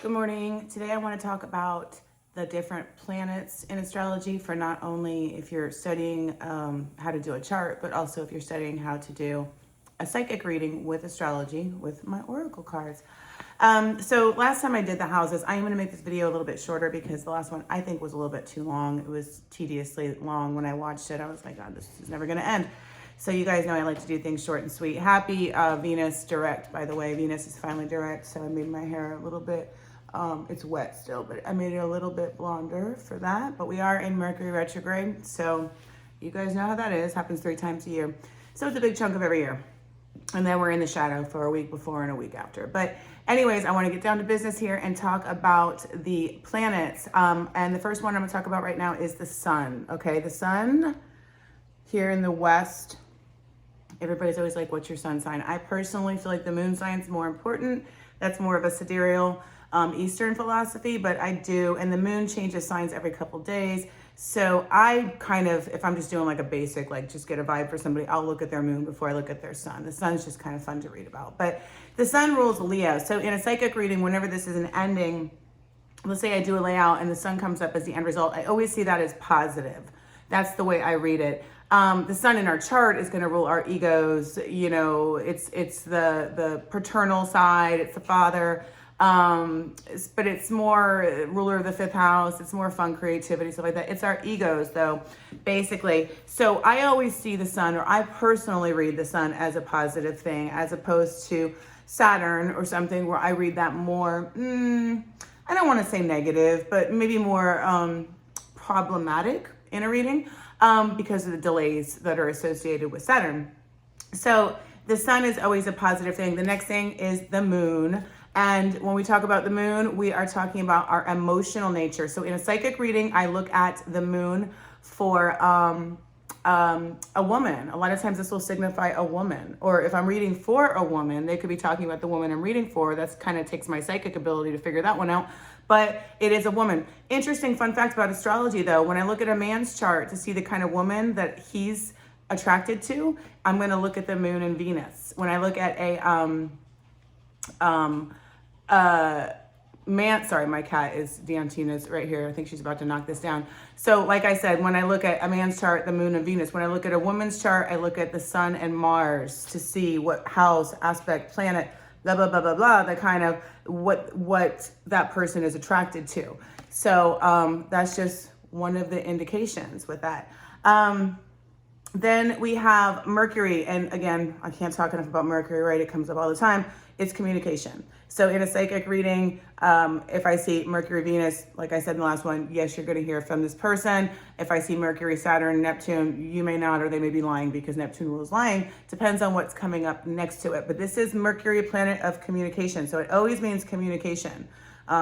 Good morning. Today I want to talk about the different planets in astrology for not only if you're studying how to do a chart, but also if you're studying how to do a psychic reading with astrology with my oracle cards. So last time I did the houses, I am going to make this video a little bit shorter because the last one I think was a little bit too long. It was tediously long. When I watched it, I was like, God, this is never going to end. So you guys know I like to do things short and sweet. Happy Venus direct, by the way. Venus is finally direct, so I made my hair a little bit, it's wet still, but I made it a little bit blonder for that. But we are in Mercury retrograde, so you guys know how that is. Happens 3 times a year. So it's a big chunk of every year. And then we're in the shadow for a week before and a week after. But anyways, I want to get down to business here and talk about the planets. And the first one I'm going to talk about right now is the sun. Okay, the sun here in the west. Everybody's always like, what's your sun sign? I personally feel like the moon sign is more important. That's more of a sidereal Eastern philosophy, but I do. And the moon changes signs every couple days. So I kind of, if I'm just doing like a basic, like just get a vibe for somebody, I'll look at their moon before I look at their sun. The sun's just kind of fun to read about. But the sun rules Leo. So in a psychic reading, whenever this is an ending, let's say I do a layout and the sun comes up as the end result, I always see that as positive. That's the way I read it. The sun in our chart is going to rule our egos. You know, it's the paternal side, it's the father, but it's more ruler of the 5th house. It's more fun, creativity, stuff like that. It's our egos though, basically. So I always see the sun, or I personally read the sun as a positive thing, as opposed to Saturn or something where I read that more, I don't want to say negative, but maybe more problematic in a reading. Because of the delays that are associated with Saturn. So the sun is always a positive thing. The next thing is the moon. And when we talk about the moon, we are talking about our emotional nature. So in a psychic reading, I look at the moon for a woman. A lot of times this will signify a woman. Or if I'm reading for a woman, they could be talking about the woman I'm reading for. That's kind of takes my psychic ability to figure that one out. But it is a woman. Interesting fun fact about astrology though, when I look at a man's chart to see the kind of woman that he's attracted to, I'm going to look at the moon and Venus. When I look at a man, sorry, my cat is, Deantina's right here. I think she's about to knock this down. So like I said, when I look at a man's chart, the moon and Venus, when I look at a woman's chart, I look at the sun and Mars to see what house, aspect, planet, blah, blah, blah, blah, blah, the kind of what that person is attracted to. So that's just one of the indications with that. Then we have Mercury. And again, I can't talk enough about Mercury, right? It comes up all the time. It's communication. So in a psychic reading, if I see Mercury, Venus, like I said in the last one, yes, you're going to hear from this person. If I see Mercury, Saturn, Neptune, you may not, or they may be lying because Neptune rules lying. Depends on what's coming up next to it. But this is Mercury, planet of communication. So it always means communication,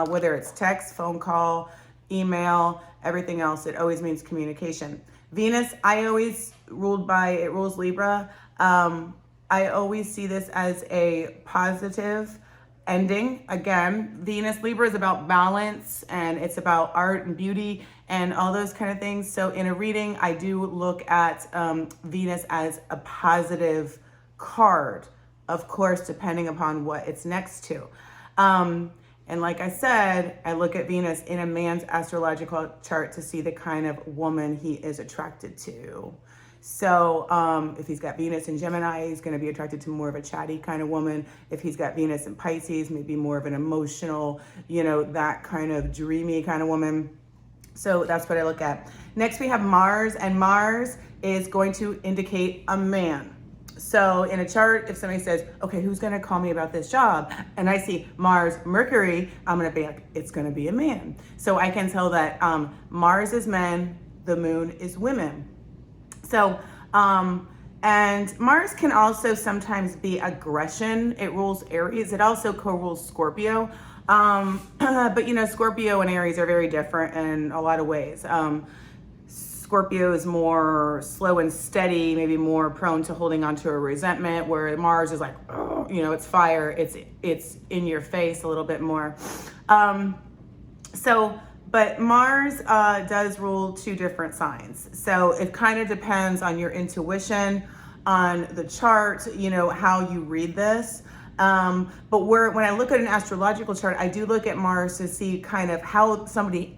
whether it's text, phone call, email, everything else, it always means communication. Venus, I always ruled by, it rules Libra. I always see this as a positive ending. Again, Venus, Libra is about balance and it's about art and beauty and all those kind of things. So in a reading, I do look at Venus as a positive card, of course, depending upon what it's next to. And like I said, I look at Venus in a man's astrological chart to see the kind of woman he is attracted to. So if he's got Venus in Gemini, he's going to be attracted to more of a chatty kind of woman. If he's got Venus in Pisces, maybe more of an emotional, you know, that kind of dreamy kind of woman. So that's what I look at. Next, we have Mars, and Mars is going to indicate a man. So in a chart, if somebody says, okay, who's going to call me about this job? And I see Mars, Mercury, I'm going to be like, it's going to be a man. So I can tell that Mars is men, the moon is women. So, and Mars can also sometimes be aggression. It rules Aries. It also co-rules Scorpio. But you know, Scorpio and Aries are very different in a lot of ways. Scorpio is more slow and steady, maybe more prone to holding on to a resentment, where Mars is like, oh, you know, it's fire. It's in your face a little bit more. But Mars does rule 2 different signs. So it kind of depends on your intuition, on the chart, you know, how you read this. But when I look at an astrological chart, I do look at Mars to see kind of how somebody,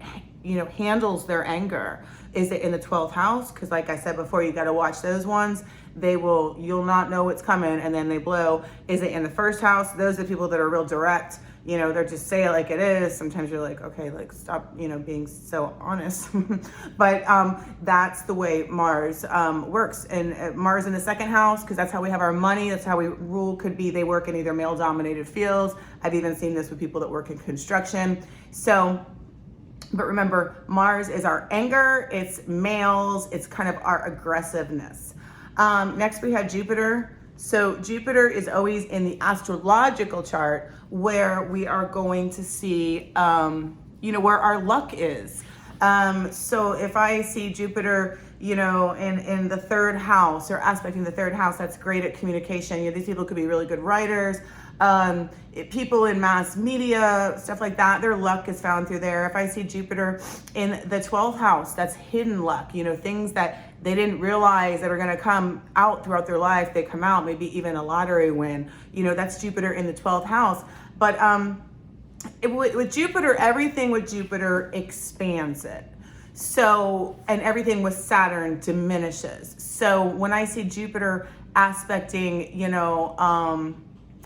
handles their anger. Is it in the 12th house? Because like I said before, you got to watch those ones. You'll not know what's coming and then they blow. Is it in the first house? Those are the people that are real direct. They're just say it like it is. Sometimes you're like, okay, like stop, being so honest. But that's the way Mars works. And Mars in the second house, because that's how we have our money. That's how we rule. Could be they work in either male dominated fields. I've even seen this with people that work in construction. But remember, Mars is our anger. It's males. It's kind of our aggressiveness. Next we have Jupiter. So Jupiter is always in the astrological chart where we are going to see, where our luck is. So if I see Jupiter, in the third house or aspecting the third house, that's great at communication. These people could be really good writers. People in mass media, stuff like that, their luck is found through there. If I see Jupiter in the 12th house, that's hidden luck, things that they didn't realize that are going to come out throughout their life. They come out, maybe even a lottery win, that's Jupiter in the 12th house. But with Jupiter, everything with Jupiter expands it. So, and everything with Saturn diminishes. So when I see Jupiter aspecting,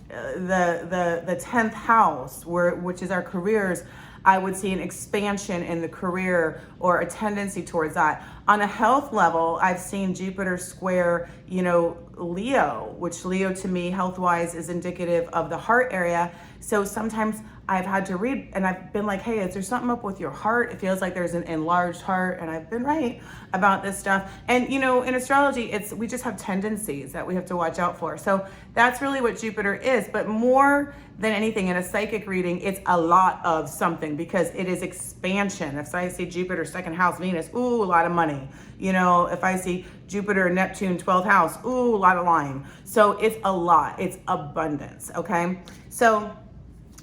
the 10th house, which is our careers, I would see an expansion in the career or a tendency towards that. On a health level, I've seen Jupiter square, Leo, which Leo to me health-wise is indicative of the heart area. So sometimes I've had to read and I've been like, hey, is there something up with your heart? It feels like there's an enlarged heart, and I've been right about this stuff. And in astrology, we just have tendencies that we have to watch out for. So that's really what Jupiter is. But more than anything in a psychic reading, it's a lot of something because it is expansion. If I see Jupiter, second house, Venus, ooh, a lot of money. If I see Jupiter, Neptune, 12th house, ooh, a lot of lying. So it's a lot. It's abundance. Okay. So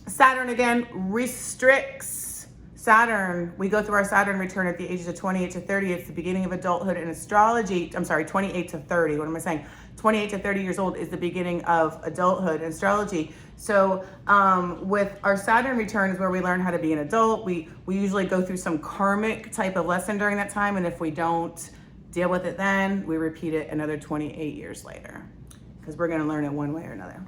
Saturn again restricts. Saturn, we go through our Saturn return at the ages of 28 to 30. It's the beginning of adulthood in astrology. 28 to 30. What am I saying? 28 to 30 years old is the beginning of adulthood in astrology. So with our Saturn return is where we learn how to be an adult. We usually go through some karmic type of lesson during that time. And if we don't deal with it then, we repeat it another 28 years later. Because we're going to learn it one way or another.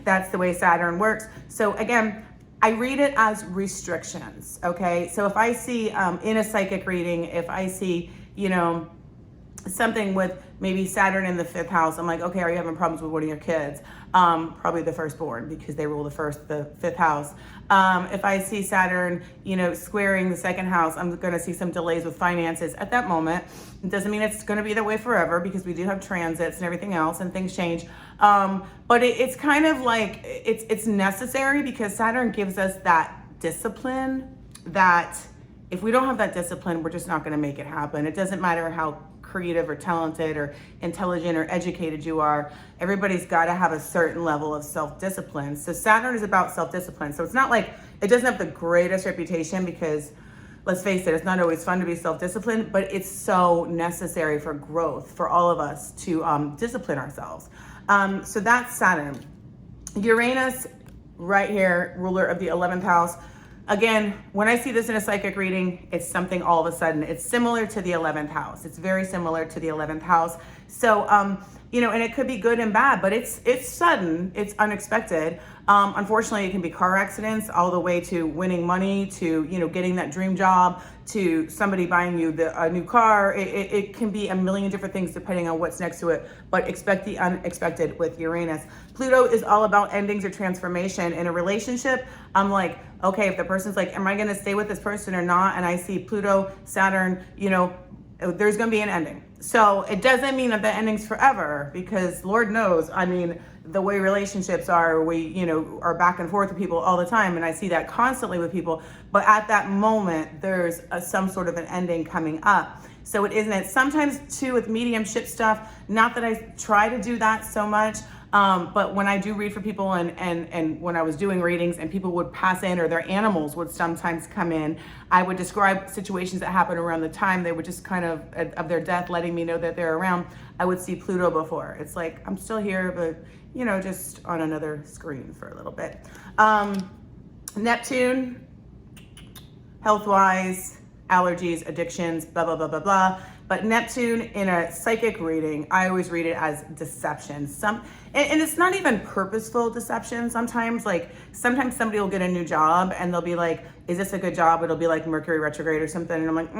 That's the way Saturn works. So again, I read it as restrictions, okay? So if I see in a psychic reading, if I see, something with maybe Saturn in the 5th house, I'm like, okay, are you having problems with one of your kids? Probably the firstborn because they rule the 5th house. If I see Saturn, squaring the 2nd house, I'm going to see some delays with finances at that moment. It doesn't mean it's going to be that way forever because we do have transits and everything else and things change. But it's kind of like it's necessary because Saturn gives us that discipline that if we don't have that discipline, we're just not going to make it happen. It doesn't matter how creative or talented or intelligent or educated you are. Everybody's got to have a certain level of self-discipline. So Saturn is about self-discipline. So it's not like it doesn't have the greatest reputation because let's face it, it's not always fun to be self-disciplined, but it's so necessary for growth for all of us to discipline ourselves. So that's Saturn. Uranus right here, ruler of the 11th house. Again, when I see this in a psychic reading, it's something all of a sudden. It's similar to the 11th house. It's very similar to the 11th house. So, and it could be good and bad, but it's sudden, it's unexpected. Unfortunately, it can be car accidents all the way to winning money, to, getting that dream job, to somebody buying you a new car. It can be a million different things depending on what's next to it, but expect the unexpected with Uranus. Pluto is all about endings or transformation. In a relationship, I'm like, okay, if the person's like, am I going to stay with this person or not? And I see Pluto, Saturn, there's going to be an ending. So it doesn't mean that the ending's forever because Lord knows, the way relationships are, we, are back and forth with people all the time. And I see that constantly with people. But at that moment, there's some sort of an ending coming up. So it isn't it. Sometimes too with mediumship stuff, not that I try to do that so much, but when I do read for people and when I was doing readings and people would pass in or their animals would sometimes come in, I would describe situations that happened around the time they would just kind of their death, letting me know that they're around. I would see Pluto before. It's like, I'm still here, but you know, just on another screen for a little bit. Neptune, health-wise, allergies, addictions, blah, blah, blah, blah, blah. But Neptune in a psychic reading, I always read it as deception. And it's not even purposeful deception. Sometimes somebody will get a new job and they'll be like, is this a good job? It'll be like Mercury retrograde or something. And I'm like,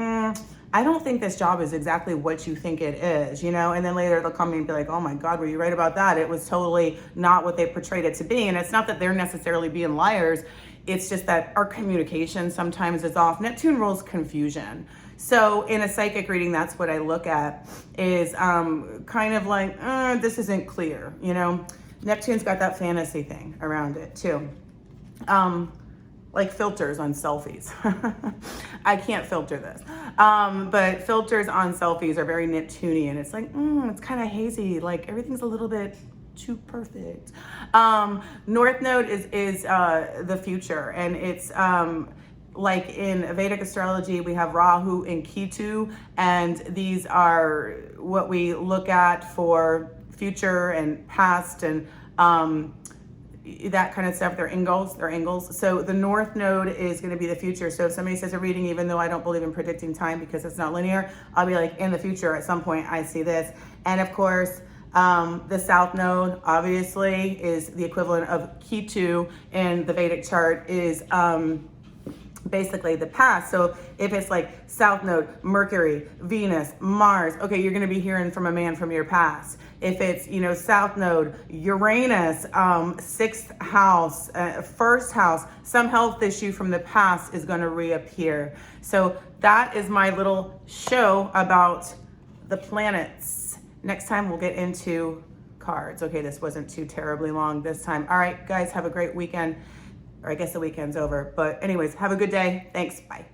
I don't think this job is exactly what you think it is, you know? And then later they'll come and be like, oh my God, were you right about that? It was totally not what they portrayed it to be. And it's not that they're necessarily being liars. It's just that our communication sometimes is off. Neptune rules confusion. So in a psychic reading, that's what I look at, is kind of like, this isn't clear, you know? Neptune's got that fantasy thing around it too. Like filters on selfies. I can't filter this. But filters on selfies are very Neptunian. It's like, it's kind of hazy. Like everything's a little bit too perfect. North Node is the future, and it's like in Vedic astrology, we have Rahu and Ketu, and these are what we look at for future and past and that kind of stuff. They're angles. So the North Node is going to be the future. So if somebody says a reading, even though I don't believe in predicting time because it's not linear, I'll be like, in the future at some point I see this. And of course, the South Node obviously is the equivalent of Ketu in the Vedic chart, is basically the past. So if it's like South Node, Mercury, Venus, Mars, okay, you're going to be hearing from a man from your past. If it's, you know, South Node, Uranus, sixth house, first house, some health issue from the past is going to reappear. So that is my little show about the planets. Next time we'll get into cards. Okay, this wasn't too terribly long this time. All right, guys, have a great weekend. Or I guess the weekend's over. But anyways, have a good day. Thanks. Bye.